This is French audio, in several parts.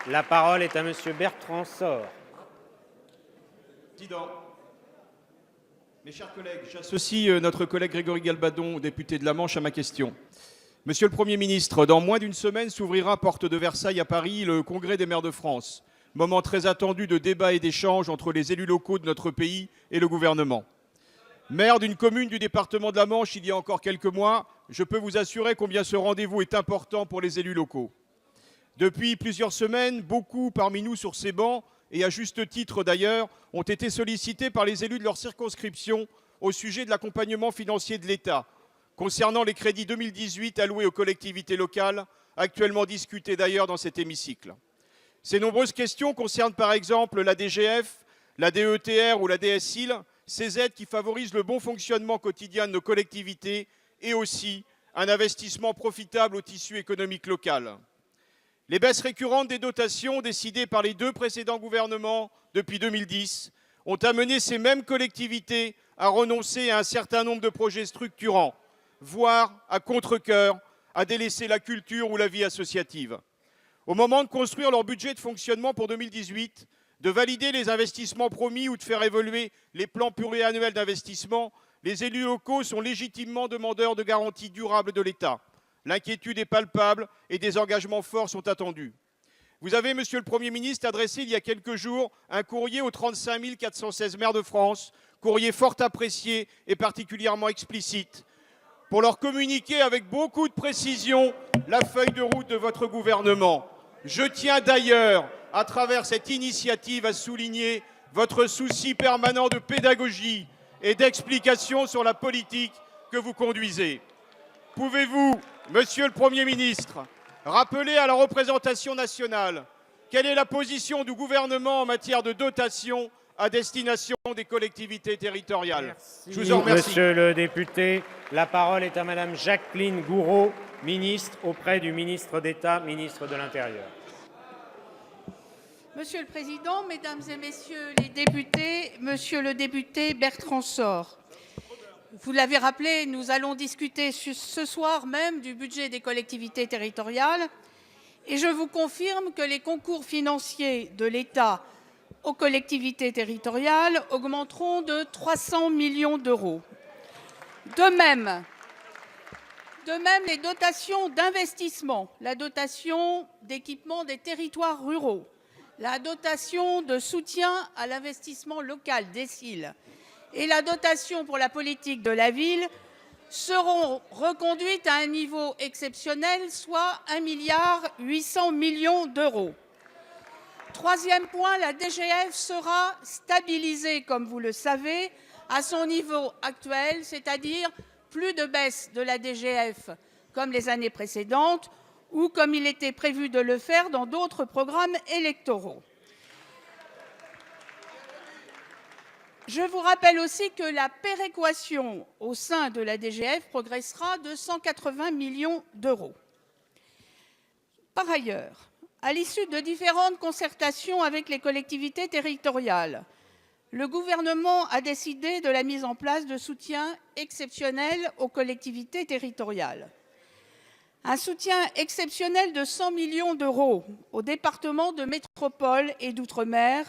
La parole est à Monsieur Bertrand Sort. Président, mes chers collègues, j'associe notre collègue Grégory Galbadon, député de la Manche, à ma question. Monsieur le Premier ministre, dans moins d'une semaine s'ouvrira, porte de Versailles à Paris, le Congrès des maires de France. Moment très attendu de débat et d'échange entre les élus locaux de notre pays et le gouvernement. Maire d'une commune du département de la Manche il y a encore quelques mois, je peux vous assurer combien ce rendez-vous est important pour les élus locaux. Depuis plusieurs semaines, beaucoup parmi nous sur ces bancs, et à juste titre d'ailleurs, ont été sollicités par les élus de leur circonscription au sujet de l'accompagnement financier de l'État, concernant les crédits 2018 alloués aux collectivités locales, actuellement discutés d'ailleurs dans cet hémicycle. Ces nombreuses questions concernent par exemple la DGF, la DETR ou la DSIL, ces aides qui favorisent le bon fonctionnement quotidien de nos collectivités et aussi un investissement profitable au tissu économique local. Les baisses récurrentes des dotations décidées par les deux précédents gouvernements depuis 2010 ont amené ces mêmes collectivités à renoncer à un certain nombre de projets structurants, voire à contre-cœur, à délaisser la culture ou la vie associative. Au moment de construire leur budget de fonctionnement pour 2018, de valider les investissements promis ou de faire évoluer les plans pluriannuels d'investissement, les élus locaux sont légitimement demandeurs de garanties durables de l'État. L'inquiétude est palpable et des engagements forts sont attendus. Vous avez, Monsieur le Premier ministre, adressé il y a quelques jours un courrier aux 35 416 maires de France, courrier fort apprécié et particulièrement explicite, pour leur communiquer avec beaucoup de précision la feuille de route de votre gouvernement. Je tiens d'ailleurs, à travers cette initiative, à souligner votre souci permanent de pédagogie et d'explication sur la politique que vous conduisez. Pouvez-vous, Monsieur le Premier ministre, rappeler à la représentation nationale quelle est la position du gouvernement en matière de dotation à destination des collectivités territoriales? Merci, je vous en remercie. Monsieur le député, la parole est à Madame Jacqueline Gourault, ministre auprès du ministre d'État, ministre de l'Intérieur. Monsieur le Président, Mesdames et Messieurs les députés, Monsieur le député Bertrand Sort, vous l'avez rappelé, nous allons discuter ce soir même du budget des collectivités territoriales et je vous confirme que les concours financiers de l'État aux collectivités territoriales augmenteront de 300 millions d'euros. De même, les dotations d'investissement, la dotation d'équipement des territoires ruraux, la dotation de soutien à l'investissement local, DSIL, et la dotation pour la politique de la ville seront reconduites à un niveau exceptionnel, soit 1,8 milliard d'euros. Troisième point, la DGF sera stabilisée, comme vous le savez, à son niveau actuel, c'est-à-dire plus de baisse de la DGF comme les années précédentes ou comme il était prévu de le faire dans d'autres programmes électoraux. Je vous rappelle aussi que la péréquation au sein de la DGF progressera de 180 millions d'euros. Par ailleurs, à l'issue de différentes concertations avec les collectivités territoriales, le gouvernement a décidé de la mise en place de soutiens exceptionnels aux collectivités territoriales. Un soutien exceptionnel de 100 millions d'euros aux départements de métropole et d'outre-mer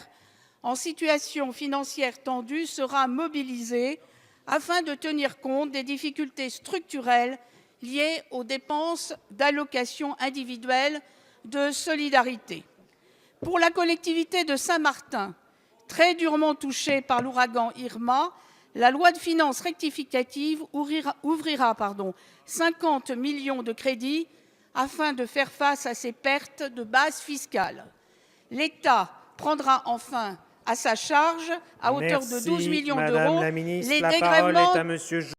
en situation financière tendue sera mobilisé afin de tenir compte des difficultés structurelles liées aux dépenses d'allocation individuelle de solidarité. Pour la collectivité de Saint-Martin, très durement touchée par l'ouragan Irma, la loi de finances rectificative ouvrira 50 millions de crédits afin de faire face à ces pertes de base fiscale. L'État prendra enfin à sa charge, à hauteur de 12 millions d'euros, les dégrèvements